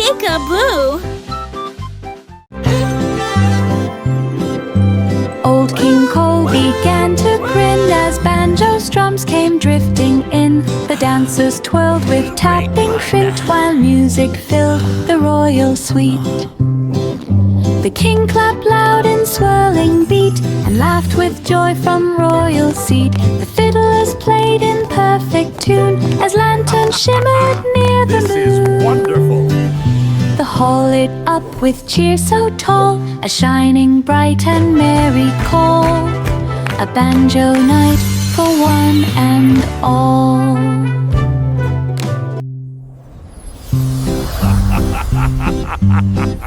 Peek-a-boo! Old King Cole began to grin as Banjo's drums came drifting in. The dancers twirled with tapping feet while music filled the royal suite. The king clapped loud in swirling beat and laughed with joy from royal seat. The fiddlers played in perfect tune as lanterns shimmered near the moon. This is wonderful! The hall lit up with cheer so tall, a shining bright and merry call. A banjo night for one and all.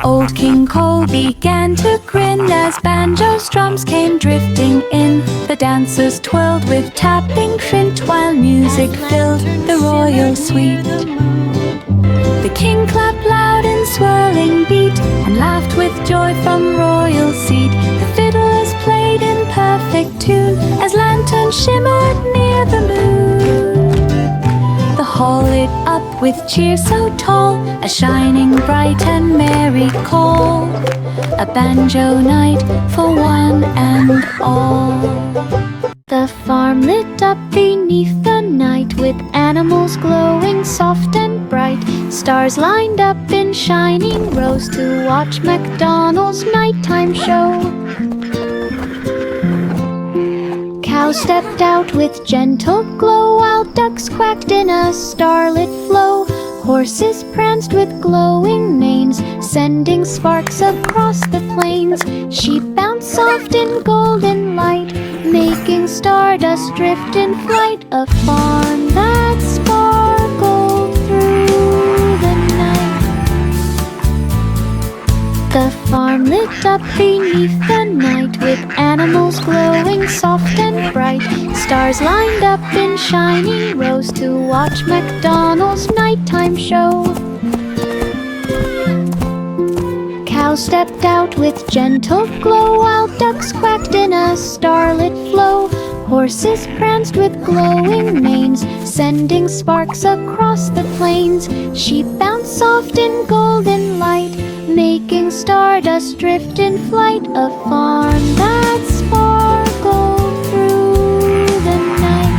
Old King Cole began to grin as Banjo's drums came drifting in. The dancers twirled with tapping flint while music filled the royal suite. The king clapped loud in swirling beat and laughed with joy from royal seat. The fiddlers played in perfect tune as lanterns shimmered near the moon. The hall lit up with cheer so tall, a shining bright and merry call. A banjo night for one and all. The farm lit up beneath the night with animals glowing soft and bright. Stars lined up in shining rows to watch MacDonald's nighttime show. Cows stepped out with gentle glow while ducks quacked in a starlit flow. Horses pranced with glowing manes, sending sparks across the plains. Sheep bounced soft in golden light, making stardust drift in flight. A farm that sparkled through the night. The farm lit up beneath the night with animals glowing soft and bright. Stars lined up in shining rows to watch MacDonald's nighttime show. Cows stepped out with gentle glow while ducks quacked in a starlit flow. Horses pranced with glowing manes, sending sparks across the plains. Sheep bounced soft in golden light, making stardust drift in flight. A farm that sparkled through the night.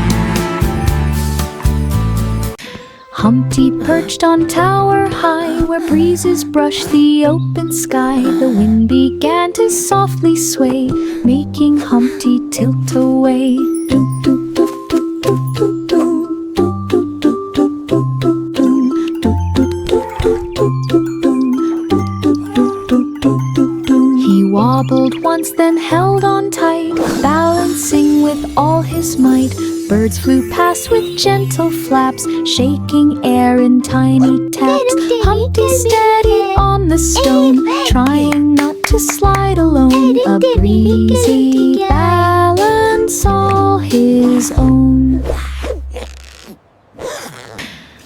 Humpty perched on tower high, where breezes brushed the open sky. The wind began to softly sway, making Humpty tilt away. He wobbled once, then held on tight, balancing with all his might. Birds flew past with gentle flaps, shaking air in tiny taps. Humpty steadied on the stone, trying not to slide alone. A breezy balance all his own.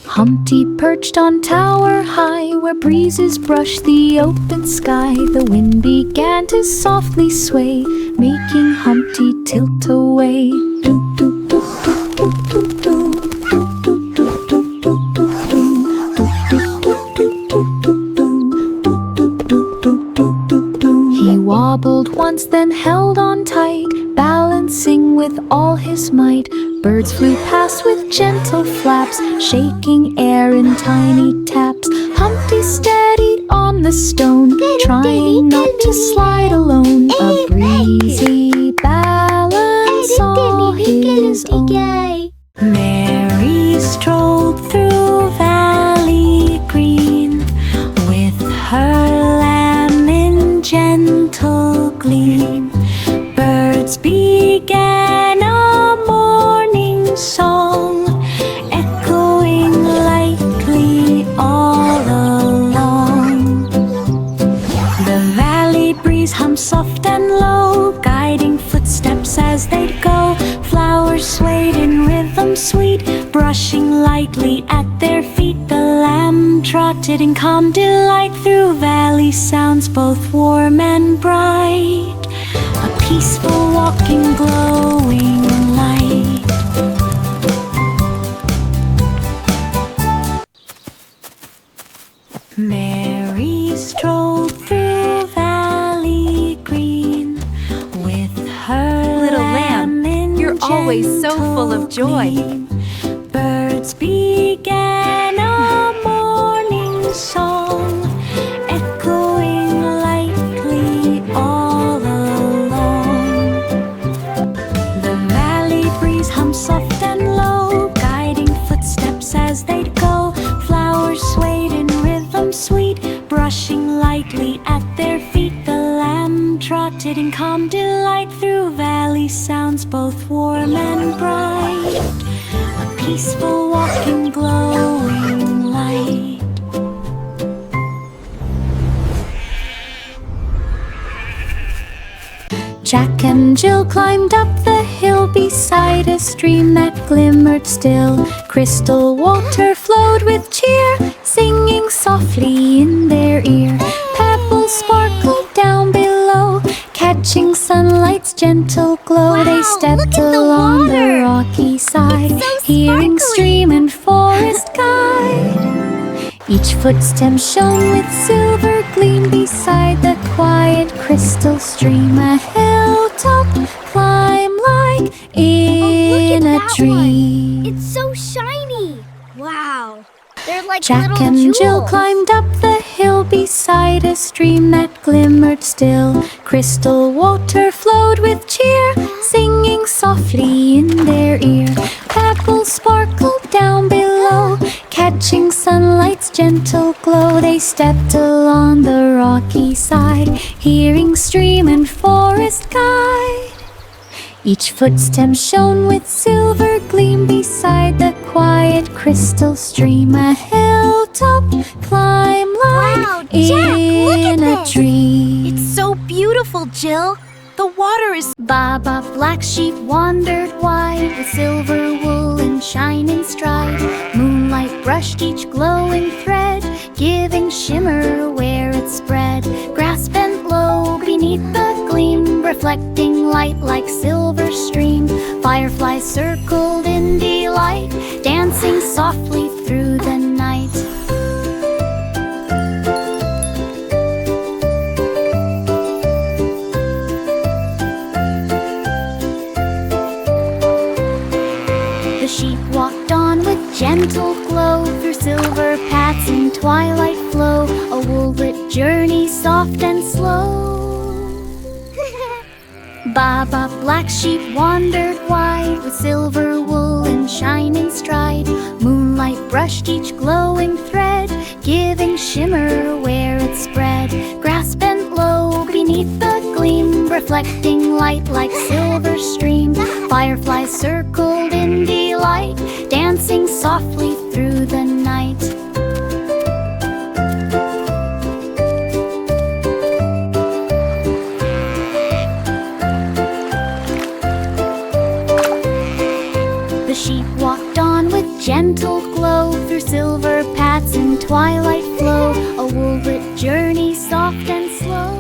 Humpty perched on tower high, where breezes brushed the open sky. The wind began to softly sway, making Humpty tilt away. He wobbled once, then held on tight, balancing with all his might. Birds flew past with gentle flaps, shaking air in tiny taps. Humpty steadied on the stone, trying not to slide alone. A breezy balance all his own. Mary strolled through Valley Green, with her lamb in gentle gleam. Birds began a morning song, echoing lightly all along. The valley breeze hummed soft and low, guiding footsteps as they go. Flowers swayed in rhythm sweet, brushing lightly at their feet. The lamb trotted in calm delight through valley sounds both warm and bright. A peaceful walking, glowing light. Mary full of joy. Birds began a morning song, echoing lightly all along. The valley breeze hums soft and low, guiding footsteps as they'd go. Flowers swayed in rhythm sweet, brushing lightly at their feet. The lamb trotted in calm delight through valley sounds both warm and bright. A peaceful walking, glowing light. Jack and Jill climbed up the hill beside a stream that glimmered still. Crystal water flowed with cheer, singing softly in their ear. Pebbles sparkled down below, catching sunlight's gentle glow. Wow, they stepped look at the along water. the rocky side, It's so hearing sparkly. stream and forest guide. Each footstep shone with silver gleam beside the quiet crystal stream. A hilltop climb like in Look a at that dream. one. It's so shiny. Wow. They're like Jack little and jewels. Jill climbed up the hill beside a stream that glimmered still. Crystal water flowed with cheer, singing softly in their ear. Pebbles sparkled down below, catching sunlight's gentle glow. They stepped along the rocky side, hearing stream and forest guide. Each footstep shone with silver gleam beside the quiet crystal stream. A hilltop climb like Wow, Jack, look at in a this. dream. It's so beautiful, Jill. The water is... Baba Black Sheep wandered wide, with silver wool and shining stride. Moonlight brushed each glowing thread, giving shimmer where it spread. Grass bent low beneath the gleam, reflecting light like silver stream. Fireflies circled in delight, dancing softly through the night. The sheep walked on with gentle glow, through silver paths and twilight flow. A wool-lit journey, soft and slow. Baba Black Sheep wandered wide, with silver wool and shining stride. Moonlight brushed each glowing thread, giving shimmer where it spread. Grass bent low beneath the gleam, reflecting light like silver stream. Fireflies circled in delight, dancing softly through the night. The sheep walked on with gentle glow, through silver paths and twilight flow. A wool-lit journey, soft and slow.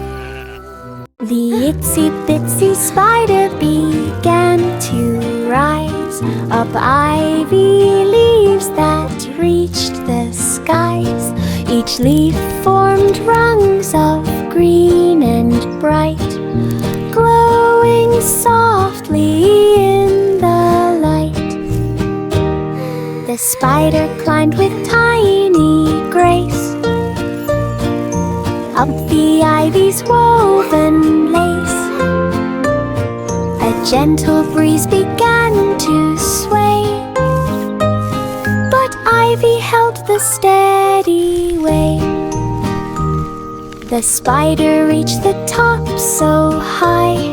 The itsy-bitsy spider began to rise up ivy leaves that reached the skies. Each leaf formed rungs of green and bright, glowing softly in the light. The spider climbed with tiny grace up the ivy's woven lace. A gentle breeze began to sway, but ivy held the steady way. The spider reached the top so high,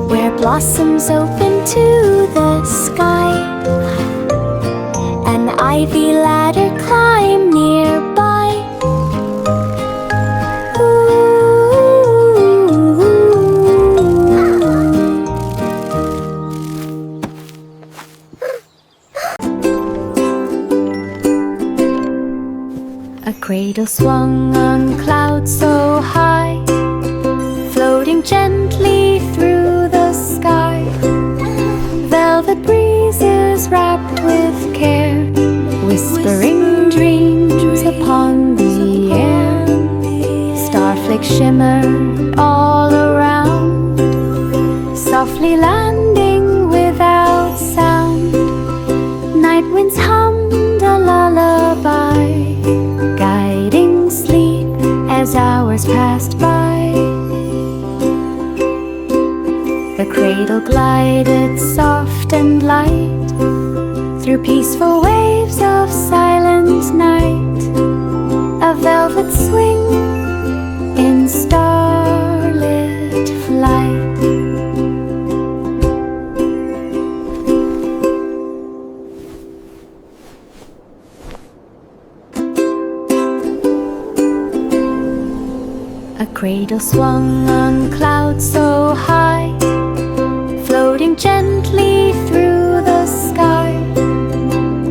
where blossoms open to the sky. An ivy ladder climbed nearby. A cradle swung on clouds so high, floating gently through the sky. Velvet breezes wrapped with care, whispering dreams upon the air. Starflakes shimmered all around, softly landing without winds hummed a lullaby, guiding sleep as hours passed by. The cradle glided soft and light through peaceful waves of silent night, a velvet swing in starlit flight. A cradle swung on clouds so high, floating gently through the sky.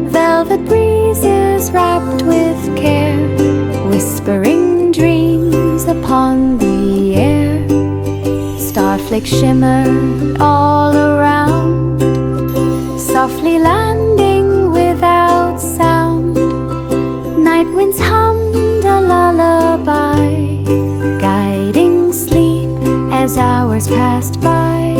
Velvet breezes wrapped with care, whispering dreams upon the air. Starflakes shimmered all around, softly landing without sound. Night winds hummed a lullaby, guiding sleep as hours passed by.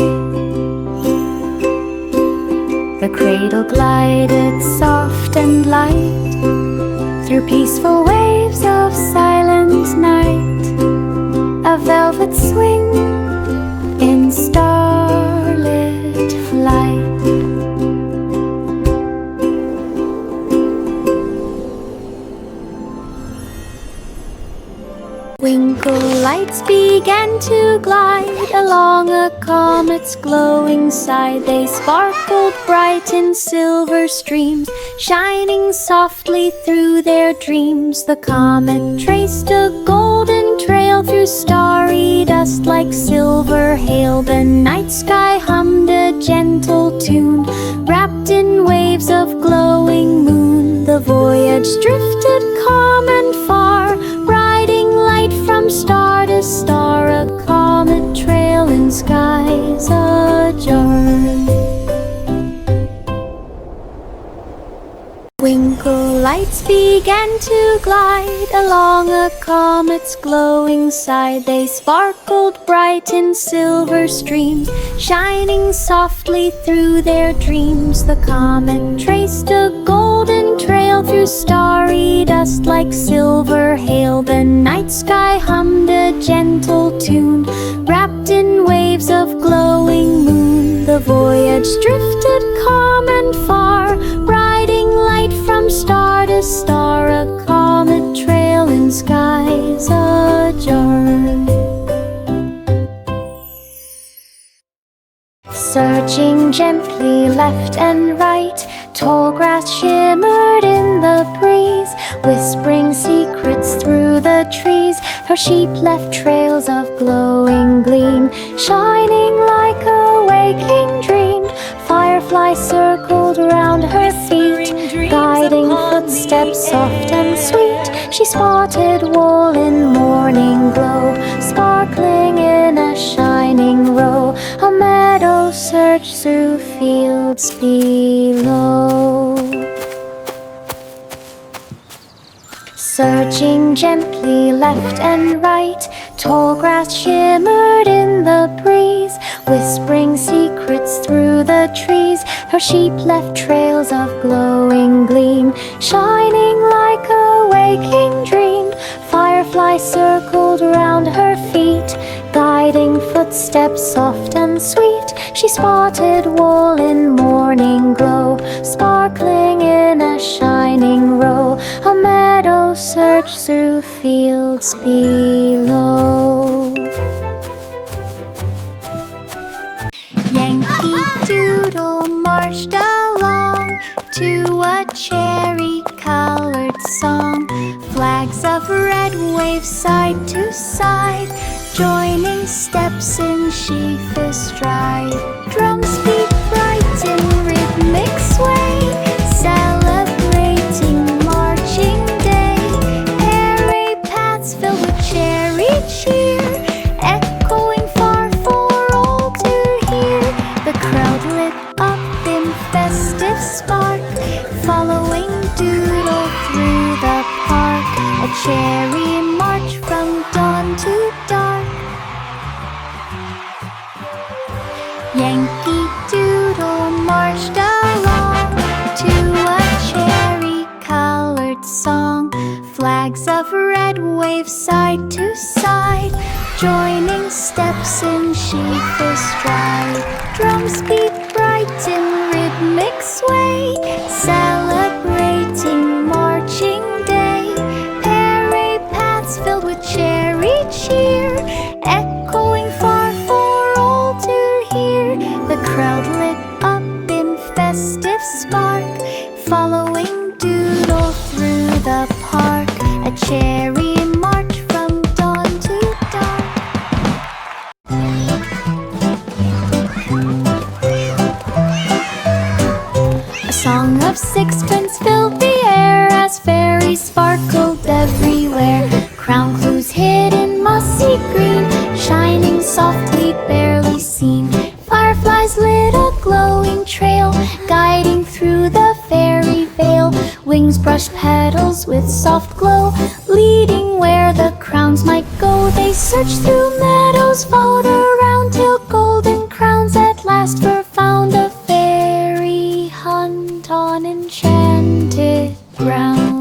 The cradle glided soft and light through peaceful waves of silent night, a velvet swing in starlit flight. Twinkle lights began to glide along a comet's glowing side. They sparkled bright in silver streams, shining softly through their dreams. The comet traced a golden trail through starry dust like silver hail. The night sky hummed a gentle tune, wrapped in waves of glowing moon. The voyage drifted calm and far, riding light from star to star, a comet trail in skies ajar. Twinkle lights began to glide along a comet's glowing side. They sparkled bright in silver streams, shining softly through their dreams. The comet traced a golden trail through starry dust like silver hail. The night sky hummed a gentle tune, wrapped in waves of glowing moon. The voyage drifted calm and far, riding light from star to star, a comet trail in skies ajar. Searching gently left and right, tall grass shimmered in the breeze, whispering secrets through the trees. Her sheep left trails of glowing gleam, shining like a waking dream. Fireflies circled around her feet, guiding footsteps soft and sweet. She spotted wool in morning glow, sparkling in a shining row. A meadow searched through fields below. Searching gently left and right, tall grass shimmered in the breeze, whispering secrets through the trees. Her sheep left trails of glowing gleam, shining like a waking dream. Fireflies circled around her feet, guiding footsteps soft and sweet. She spotted wool in morning glow, sparkling in a shining row. A meadow searched through fields below. Yankee Doodle marched along to a cherry-colored song. Flags of red wave side to side, joining steps in sheafish stride. Drums beat bright in rhythmic sway, celebrating marching day. Airy paths filled with cherry cheer, echoing far for all to hear. The crowd lit up in festive spark, following Doodle through the park. A cherry march from dawn to dark. Yankee Doodle marched along to a cherry air as fairies sparkled everywhere. Crown clues hid in mossy green, shining softly, barely seen. Fireflies lit a glowing trail, guiding through the fairy veil. Wings brushed petals with soft glow, leading where the crowns might go. They searched through meadows, followed around till golden crowns at last were found. A fairy hunt on enchanted ground.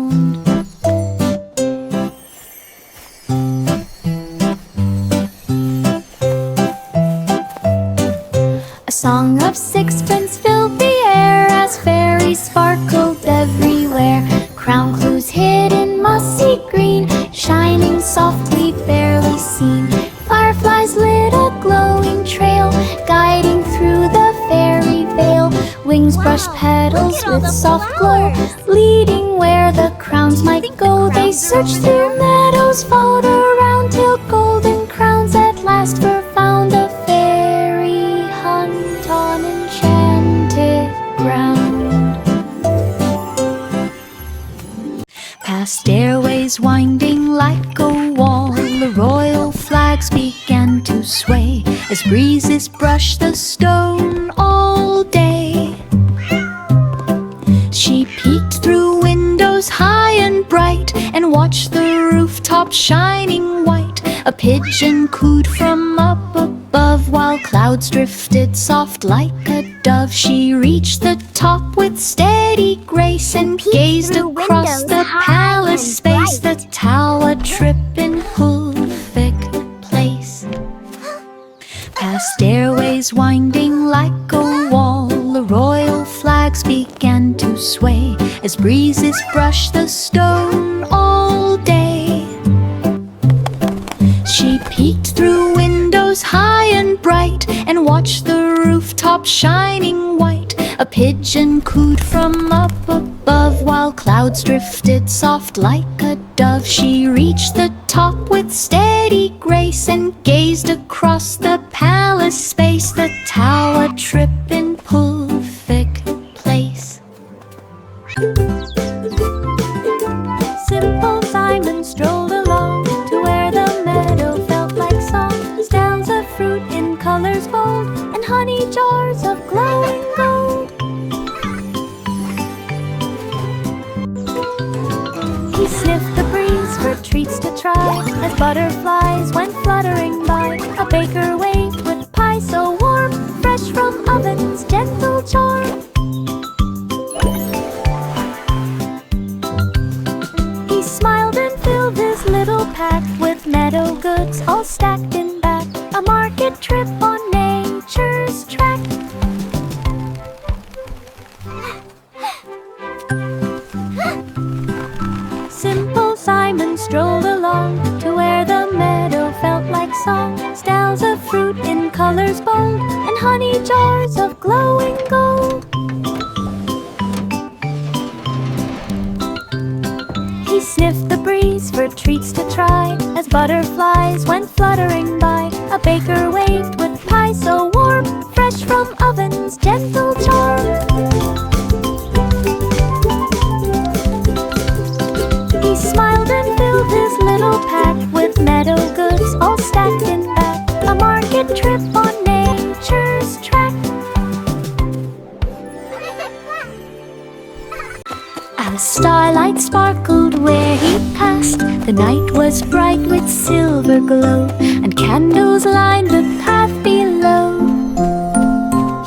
A song of sixpence filled the air as fairies sparkled everywhere. Crown clues hid in mossy green, shining softly, barely seen. Fireflies lit a glowing trail, guiding through the fairy veil. Wings brushed petals with soft glow, leading where the crowns might go. They searched through meadows, followed around till golden crowns at last were found. A fairy hunt on enchanted ground. Past stairways winding like a wall, the royal flags began to sway as breezes brushed the stone all day. She peeked through windows high and bright and watched the rooftop shining white. A pigeon cooed from up above while clouds drifted soft like a dove. She reached the top with steady grace and gazed across the palace space. The tower trip in perfect place. Past stairways winding like a wall, the royal flags began to sway as breezes brushed the stone all day. She peeked through windows high and bright and watched the rooftop shining white. A pigeon cooed from up above while clouds drifted soft like a dove. She reached the top with steady grace and gazed across the palace space. The tower trip in perfect place. Simple Simon strolled along to where the meadow felt like song. Styles of fruit in colors bold and honey jars of glowing gold. He sniffed the breeze for treats to try as butterflies went fluttering by. A baker waved with pie so warm, fresh from oven's gentle charm. He smiled and filled his little pack with meadow goods all stacked in back. A market trip on nature's track. Simple Simon strolled along to where the meadow felt like song. Styles of fruit in colors bold and honey jars of glowing gold. He sniffed the breeze for treats to try as butterflies went fluttering by. A baker waved with pie so warm, fresh from oven's gentle charm. He smiled and filled his little pack with meadow goods all stacked in back. A market trip on nature's track. As starlight sparkled where he passed, the night was bright with silver glow, and candles lined the path below.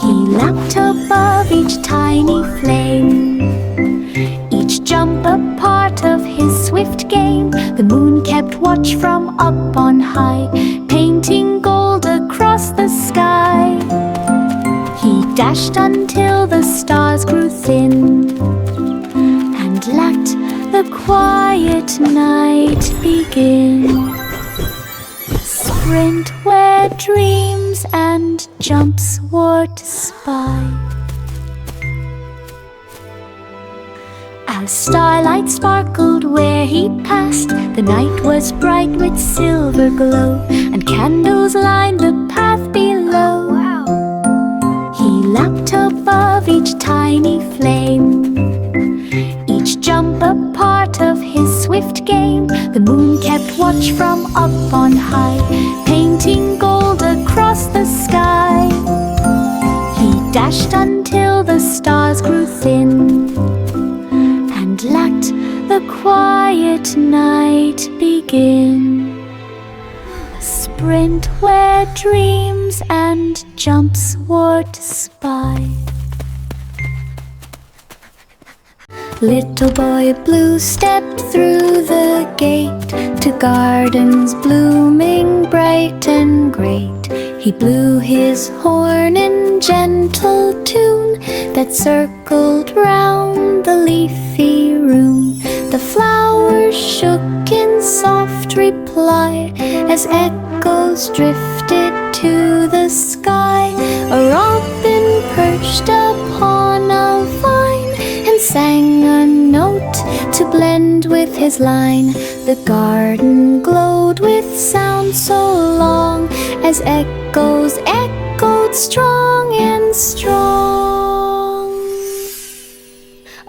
He lapped above each tiny flame, each jump a part of his swift game. The moon kept watch from up on high, painting gold across the sky. He dashed until the stars grew thin, and let the quiet night begin. Sprint where dreams and jumps were to spy. As starlight sparkled where he passed, the night was bright with silver glow, and candles lined the path below. He lapped above each tiny flame, each jump, a part of his swift game. The moon kept watch from up on high, painting gold across the sky. He dashed until the stars grew thin, and let the quiet night begin. A sprint where dreams and jumps were to spy. Little boy blue stepped through the gate to gardens blooming bright and great. He blew his horn in gentle tune that circled round the leafy room. The flowers shook in soft reply as echoes drifted to the sky. A robin perched upon a vine and sang a note to blend with his line. The garden glowed with sound so long as echoes echoed strong and strong.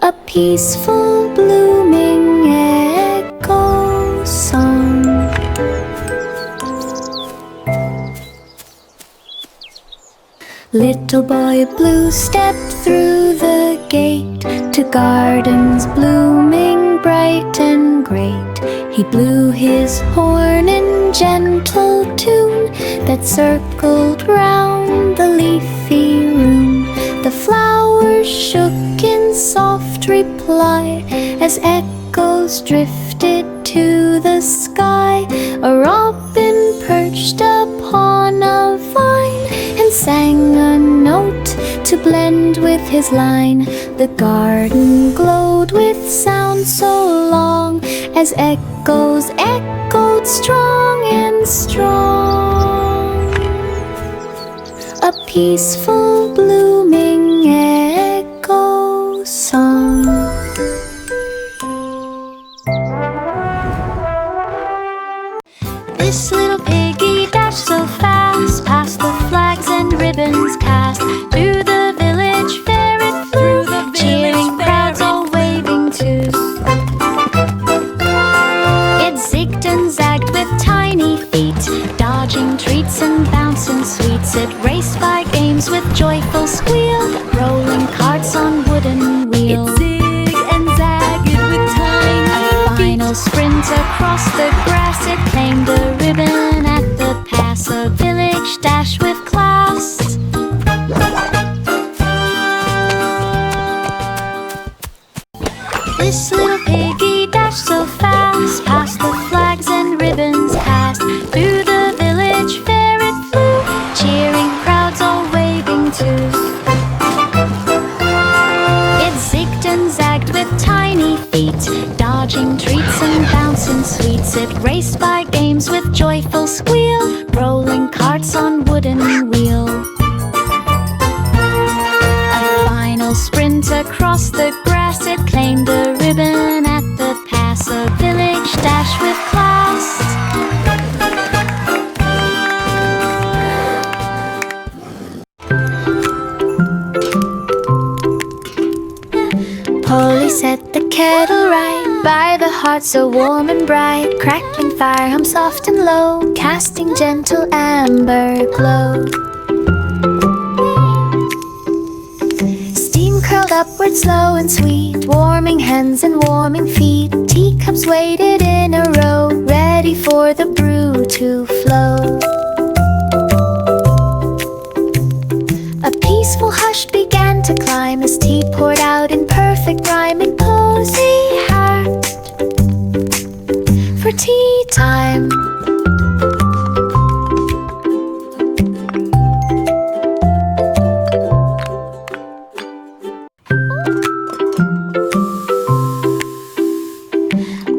A peaceful blooming echo song. Little boy blue stepped through the gate to gardens blooming bright and great. He blew his horn in gentle tune that circled round the leafy room. The flowers shook in soft reply as echoes drifted to the sky. A robin perched upon a vine and sang a note to blend with his line. The garden glowed with sound so long as echoes echoed strong and strong. A peaceful blooming echo song. This little piggy dashed so fast, past the flags and ribbons cast. Through the village fair it flew, cheering crowds all waving too. It zigged and zagged with tiny feet, dodging treats and bouncing sweets. It raced by games with joyful squeal, rolling carts on wooden wheels. It zigged and zagged with tiny feet. A final sprint across the grass, it claimed a ribbon at the pass. A village dash with class. This little piggy dashed so fast, past the flags and ribbons cast. Through the village fair it flew, cheering crowds all waving too. It zigged and zagged with tiny feet, dodging treats and bouncing sweets. It raced by games with joyful squeal, rolling carts on wooden wheel. A final sprint across the grass, it claimed a ribbon at the pass. A village dash with class. Polly set the kettle right by the hearth so warm and bright. Crackling fire hum soft and low, casting gentle amber glow. Steam curled upward slow and sweet, warming hands and warming feet. Teacups waited in a row, ready for the brew to flow. A peaceful hush began to climb as tea poured out in perfect rhyming. Cozy heart for tea time.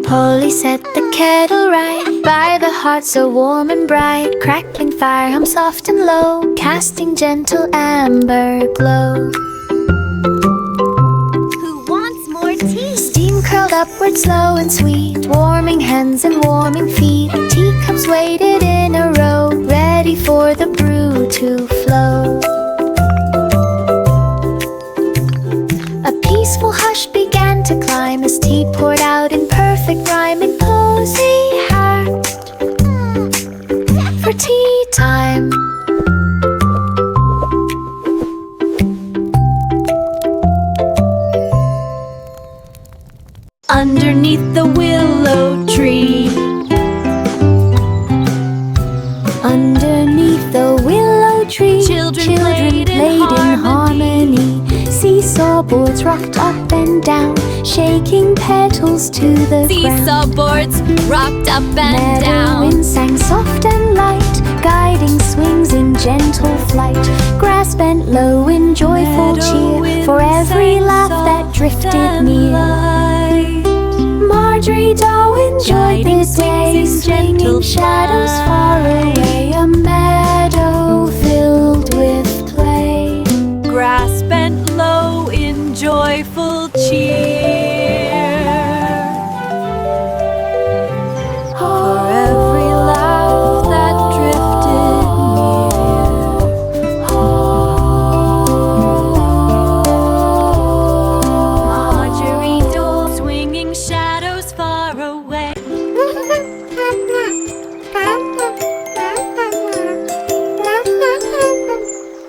Polly set the kettle right by the hearth so warm and bright. Crackling fire hum soft and low, casting gentle amber glow. Who wants more tea? Steam curled upward slow and sweet, warming hands and warming feet. Teacups waited in a row, ready for the brew to flow. A peaceful hush began to climb as tea out in perfect rhyme in posy hat for tea time. Underneath the willow tree. Underneath the willow tree, Children played played in harmony. Seesaw boards rocked up and down, shaking petals to the ground. Seesaw boards rocked up and Meadow down. wind sang soft and light, guiding swings in gentle flight. Grass bent low in joyful Meadow cheer wind for every sang laugh that soft drifted and near. light. Marjorie Doe enjoyed Guiding the swings day, in swinging gentle shadows far flight. away. A meadow filled with play. Grass bent low in joyful cheer. For every laugh that drifted near. Marjorie Dole swinging shadows far away.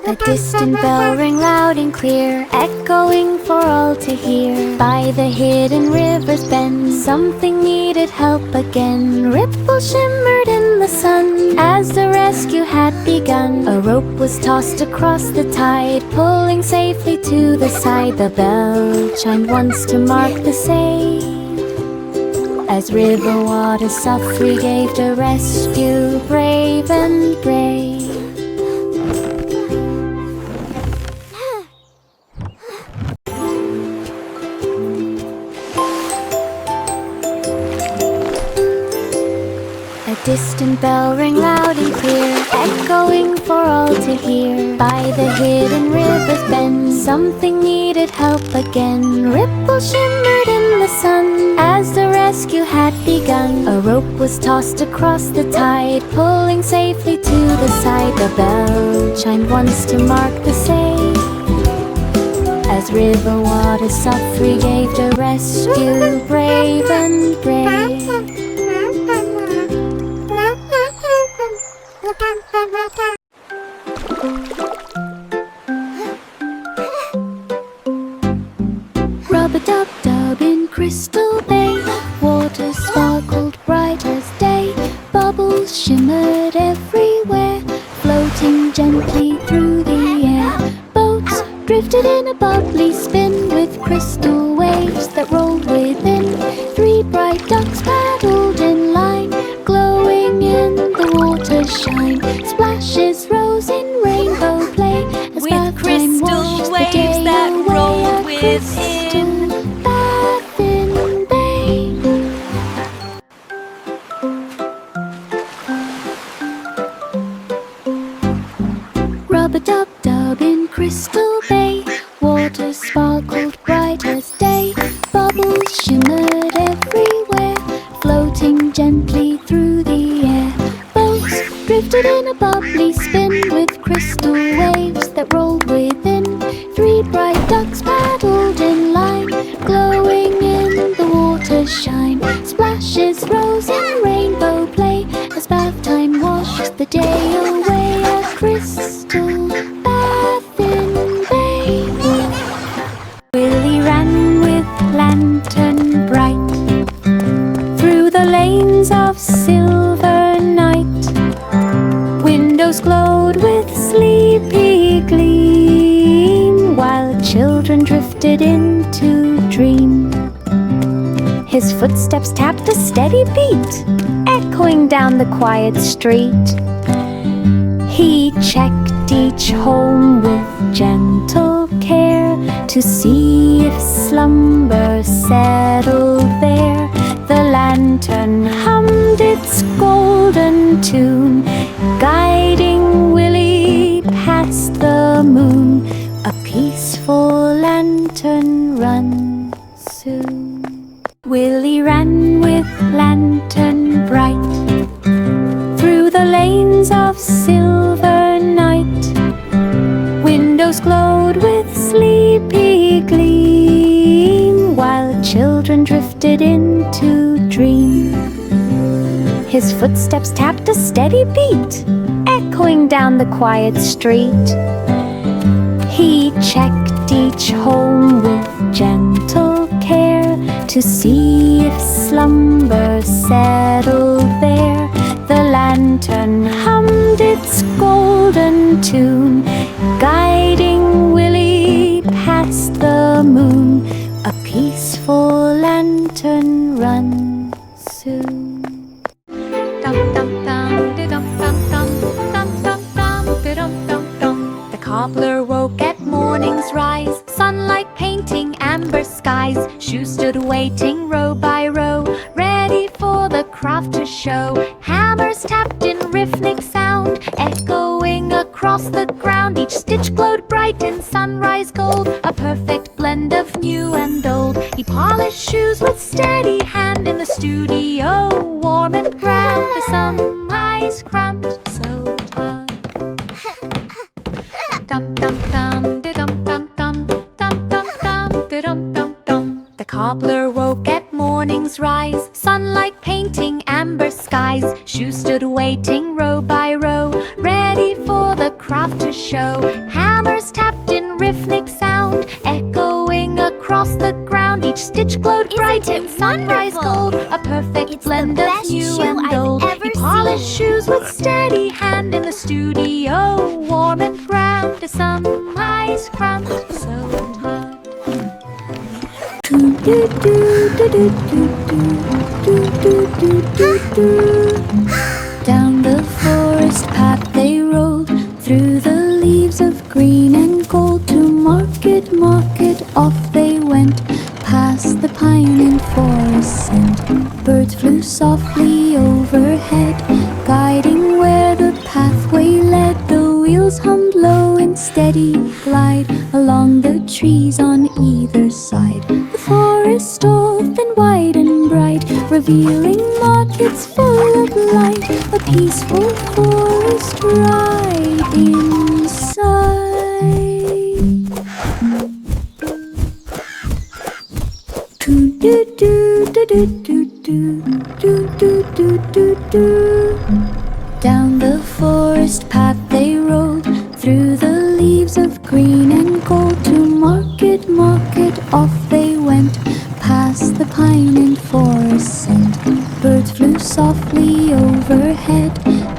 A distant bell rang loud and clear, echoing for all to hear. By the hidden river's bend, something needed help again. Ripples shimmered in the sun as the rescue had begun. A rope was tossed across the tide, pulling safely to the side. The bell chimed once to mark the save, as river water softly gave the rescue, brave and brave. A distant bell rang loud and clear, echoing for all to hear. By the hidden river's bend, something needed help again. Ripples shimmered in the sun as the rescue had begun. A rope was tossed across the tide, pulling safely to the side. The bell chimed once to mark the save, as river water softly gave the rescue, brave and brave. Rub-a-dub-dub in Crystal Bay, water sparkled bright as day. Bubbles shimmered everywhere, floating gently through the air. Boats drifted in a bubbly spin with crystal waves that rolled within. 3 bright ducks paddled in line, glowing in the water's shine. Splashes rose in rainbow play as With bath time crystal washed the waves day that away. rolled A within. crystal Bathing Bay. Rub-a-dub-dub in Crystal Bay, water sparkled bright as day. Bubbles shimmered everywhere, floating gently through the air. Boats drifted in a bubbly spin with crystal waves that rolled within. 3 bright ducks paddled in line, glowing in the water's shine. Splashes rose in rainbow play as bath time washed the day away. A crystal bathing bay. Willie ran with lantern bright through the lanes of silver night. Windows glowed with sleepy gleam, while children drifted into dream. His footsteps tapped a steady beat, echoing down the quiet street. He checked each home with gentle care to see if slumber settled there. The lantern hummed its golden tune, guiding Willie past the moon. A peaceful lantern run soon. Willie ran with lantern bright through the lanes of silver night. Windows glowed with sleepy gleam, while children drifted in to dream. His footsteps tapped a steady beat, echoing down the quiet street. He checked each home with gentle care to see if slumber settled there. The lantern hummed its golden tune, guiding Willie past the moon. A peaceful lantern run soon. The cobbler woke at morning's rise, sunlight painting amber skies. Shoes stood waiting row by row, ready for the craft to show. Hammers tapped in rhythmic sound, echoing across the ground. Each stitch glowed bright in sunrise gold, a perfect blend of new and old. He polished shoes with steady hand in the studio, warm and grand. The sunrise cramped so hard. Dum dum dum, de dum dum dum, dum dum dum, de dum dum dum. The cobbler woke at morning's rise, sunlight painting amber skies. Shoes stood waiting row by row, ready for the craft to show. Hammers tapped in rhythmic sound, echoing across the ground. Each stitch glowed bright in sunrise gold, a perfect blend of new and old. He polished shoes with steady hand in the studio, warm and grand. The sunrise cramped so hard. Down the forest path they rolled, through the leaves of green and gold. To market, market, off they went, past the pine and forest scent. Birds flew softly overhead, guiding where the pathway led. The wheels hummed low in steady glide, along the trees on either side. The forest opened wide and bright, revealing markets full of light. A peaceful forest ride inside. Down the forest path they rode, through the leaves of green and gold. To market, market, off they went, past the pine and forest scent. Birds flew softly overhead,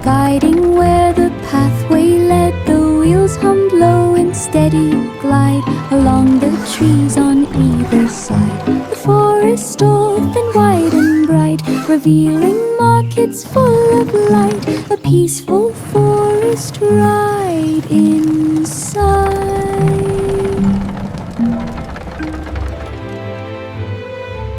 guiding where the pathway led. The wheels hummed low in steady glide, along the trees on either side. The forest opened wide and bright, revealing markets full of light. A peaceful forest ride in